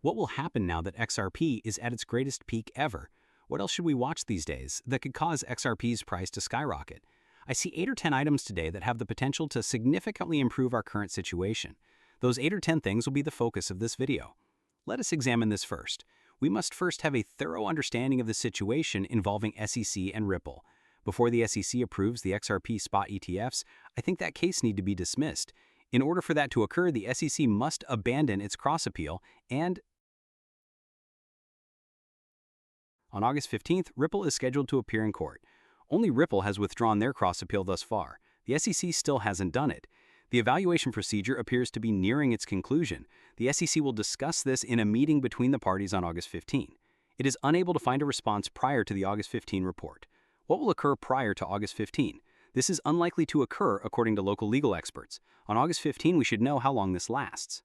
What will happen now that XRP is at its greatest peak ever? What else should we watch these days that could cause XRP's price to skyrocket? I see 8 or 10 items today that have the potential to significantly improve our current situation. Those 8 or 10 things will be the focus of this video. Let us examine this first. We must first have a thorough understanding of the situation involving SEC and Ripple. Before the SEC approves the XRP spot ETFs, I think that case needs to be dismissed. In order for that to occur, the SEC must abandon its cross appeal and on August 15th, Ripple is scheduled to appear in court. Only Ripple has withdrawn their cross-appeal thus far. The SEC still hasn't done it. The evaluation procedure appears to be nearing its conclusion. The SEC will discuss this in a meeting between the parties on August 15. It is unable to find a response prior to the August 15 report. What will occur prior to August 15? This is unlikely to occur according to local legal experts. On August 15, we should know how long this lasts.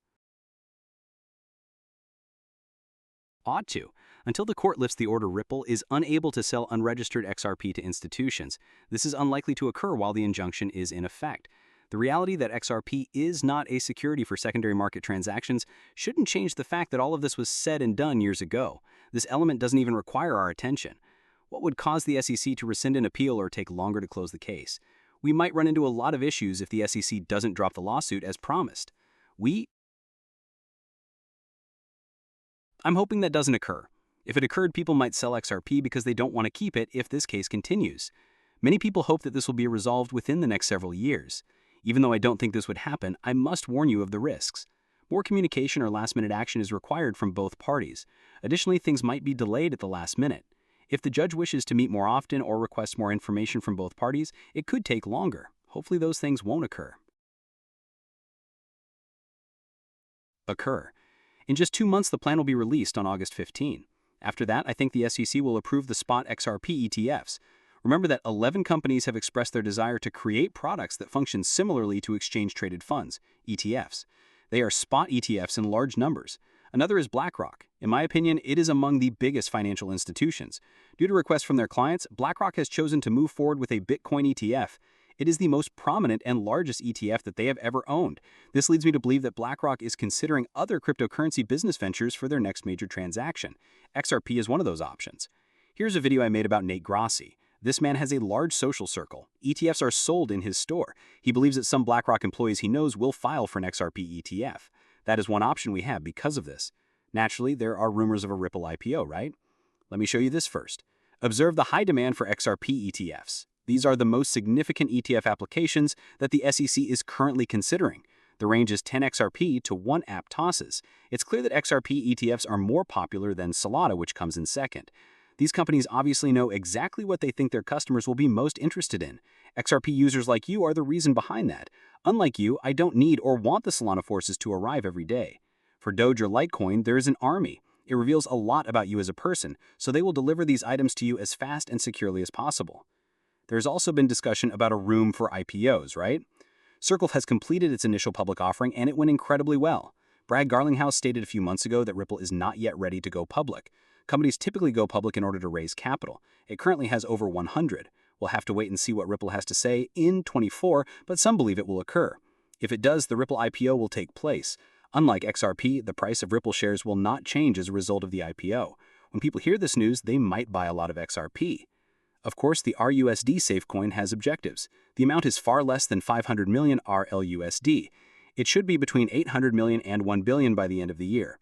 Ought to. Until the court lifts the order, Ripple is unable to sell unregistered XRP to institutions. This is unlikely to occur while the injunction is in effect. The reality that XRP is not a security for secondary market transactions shouldn't change the fact that all of this was said and done years ago. This element doesn't even require our attention. What would cause the SEC to rescind an appeal or take longer to close the case? We might run into a lot of issues if the SEC doesn't drop the lawsuit as promised. I'm hoping that doesn't occur. If it occurred, people might sell XRP because they don't want to keep it if this case continues. Many people hope that this will be resolved within the next several years. Even though I don't think this would happen, I must warn you of the risks. More communication or last-minute action is required from both parties. Additionally, things might be delayed at the last minute. If the judge wishes to meet more often or requests more information from both parties, it could take longer. Hopefully those things won't occur. In just 2 months, the plan will be released on August 15. After that, I think the SEC will approve the spot XRP ETFs. Remember that 11 companies have expressed their desire to create products that function similarly to exchange-traded funds, ETFs. They are spot ETFs in large numbers. Another is BlackRock. In my opinion, it is among the biggest financial institutions. Due to requests from their clients, BlackRock has chosen to move forward with a Bitcoin ETF. It is the most prominent and largest ETF that they have ever owned. This leads me to believe that BlackRock is considering other cryptocurrency business ventures for their next major transaction. XRP is one of those options. Here's a video I made about Nate Grassi. This man has a large social circle. ETFs are sold in his store. He believes that some BlackRock employees he knows will file for an XRP ETF. That is one option we have because of this. Naturally, there are rumors of a Ripple IPO, right? Let me show you this first. Observe the high demand for XRP ETFs. These are the most significant ETF applications that the SEC is currently considering. The range is 10 XRP to 1 Aptos. It's clear that XRP ETFs are more popular than Solana, which comes in second. These companies obviously know exactly what they think their customers will be most interested in. XRP users like you are the reason behind that. Unlike you, I don't need or want the Solana forces to arrive every day. For Doge or Litecoin, there is an army. It reveals a lot about you as a person, so they will deliver these items to you as fast and securely as possible. There's also been discussion about a room for IPOs, right? Circle has completed its initial public offering and it went incredibly well. Brad Garlinghouse stated a few months ago that Ripple is not yet ready to go public. Companies typically go public in order to raise capital. It currently has over 100. We'll have to wait and see what Ripple has to say in 24, but some believe it will occur. If it does, the Ripple IPO will take place. Unlike XRP, the price of Ripple shares will not change as a result of the IPO. When people hear this news, they might buy a lot of XRP. Of course, the RUSD SafeCoin has objectives. The amount is far less than 500 million RLUSD. It should be between 800 million and 1 billion by the end of the year.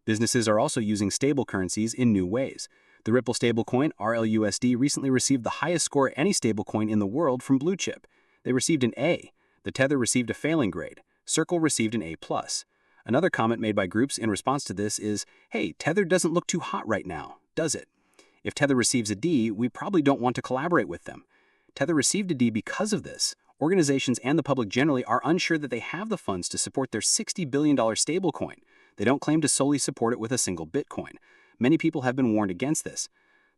Businesses are also using stable currencies in new ways. The Ripple stablecoin, RLUSD, recently received the highest score any stablecoin in the world from Blue Chip. They received an A. The Tether received a failing grade. Circle received an A+. Another comment made by groups in response to this is, hey, Tether doesn't look too hot right now, does it? If Tether receives a D, we probably don't want to collaborate with them. Tether received a D because of this. Organizations and the public generally are unsure that they have the funds to support their $60 billion stablecoin. They don't claim to solely support it with a single Bitcoin. Many people have been warned against this.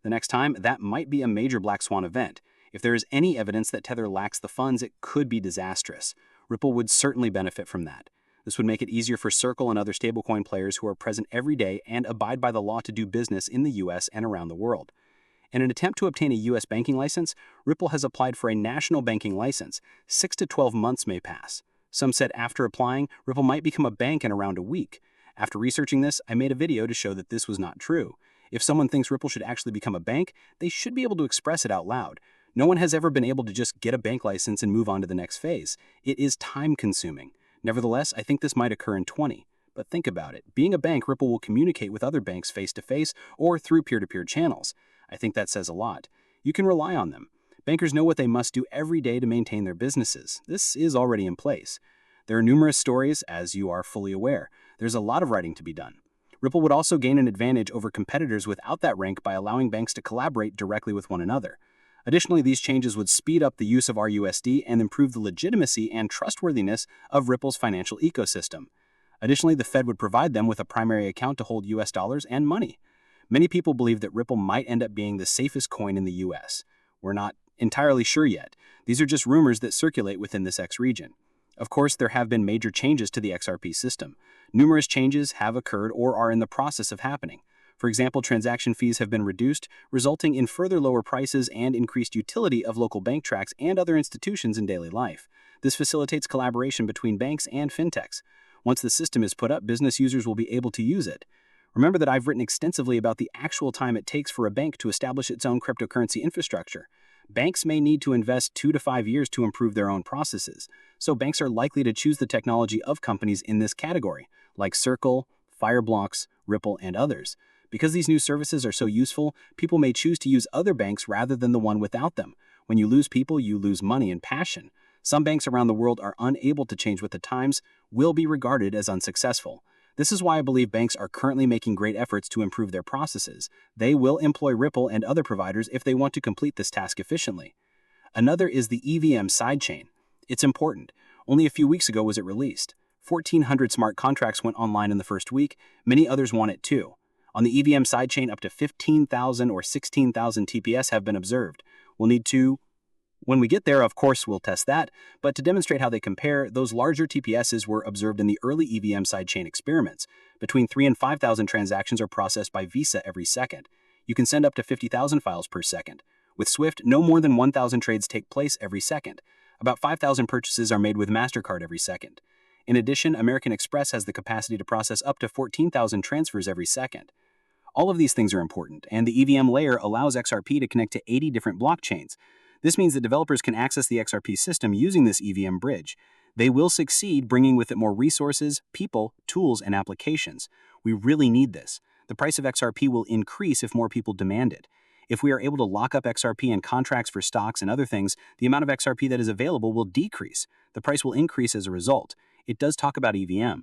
The next time, that might be a major black swan event. If there is any evidence that Tether lacks the funds, it could be disastrous. Ripple would certainly benefit from that. This would make it easier for Circle and other stablecoin players who are present every day and abide by the law to do business in the US and around the world. In an attempt to obtain a US banking license, Ripple has applied for a national banking license. 6 to 12 months may pass. Some said after applying, Ripple might become a bank in around a week. After researching this, I made a video to show that this was not true. If someone thinks Ripple should actually become a bank, they should be able to express it out loud. No one has ever been able to just get a bank license and move on to the next phase. It is time-consuming. Nevertheless, I think this might occur in 20. But think about it. Being a bank, Ripple will communicate with other banks face-to-face or through peer-to-peer channels. I think that says a lot. You can rely on them. Bankers know what they must do every day to maintain their businesses. This is already in place. There are numerous stories, as you are fully aware. There's a lot of writing to be done. Ripple would also gain an advantage over competitors without that rank by allowing banks to collaborate directly with one another. Additionally, these changes would speed up the use of RUSD and improve the legitimacy and trustworthiness of Ripple's financial ecosystem. Additionally, the Fed would provide them with a primary account to hold US dollars and money. Many people believe that Ripple might end up being the safest coin in the US. We're not entirely sure yet. These are just rumors that circulate within this X region. Of course, there have been major changes to the XRP system. Numerous changes have occurred or are in the process of happening. For example, transaction fees have been reduced, resulting in further lower prices and increased utility of local bank tracks and other institutions in daily life. This facilitates collaboration between banks and fintechs. Once the system is put up, business users will be able to use it. Remember that I've written extensively about the actual time it takes for a bank to establish its own cryptocurrency infrastructure. Banks may need to invest 2 to 5 years to improve their own processes, so banks are likely to choose the technology of companies in this category, like Circle, Fireblocks, Ripple, and others. Because these new services are so useful, people may choose to use other banks rather than the one without them. When you lose people, you lose money and passion. Some banks around the world are unable to change with the times, will be regarded as unsuccessful. This is why I believe banks are currently making great efforts to improve their processes. They will employ Ripple and other providers if they want to complete this task efficiently. Another is the EVM sidechain. It's important. Only a few weeks ago was it released. 1,400 smart contracts went online in the first week. Many others want it too. On the EVM sidechain, up to 15,000 or 16,000 TPS have been observed. When we get there, of course, we'll test that, but to demonstrate how they compare, those larger TPSs were observed in the early EVM sidechain experiments. Between 3,000 and 5,000 transactions are processed by Visa every second. You can send up to 50,000 files per second. With Swift, no more than 1,000 trades take place every second. About 5,000 purchases are made with MasterCard every second. In addition, American Express has the capacity to process up to 14,000 transfers every second. All of these things are important, and the EVM layer allows XRP to connect to 80 different blockchains. This means that developers can access the XRP system using this EVM bridge. They will succeed, bringing with it more resources, people, tools, and applications. We really need this. The price of XRP will increase if more people demand it. If we are able to lock up XRP in contracts for stocks and other things, the amount of XRP that is available will decrease. The price will increase as a result. It does talk about EVM.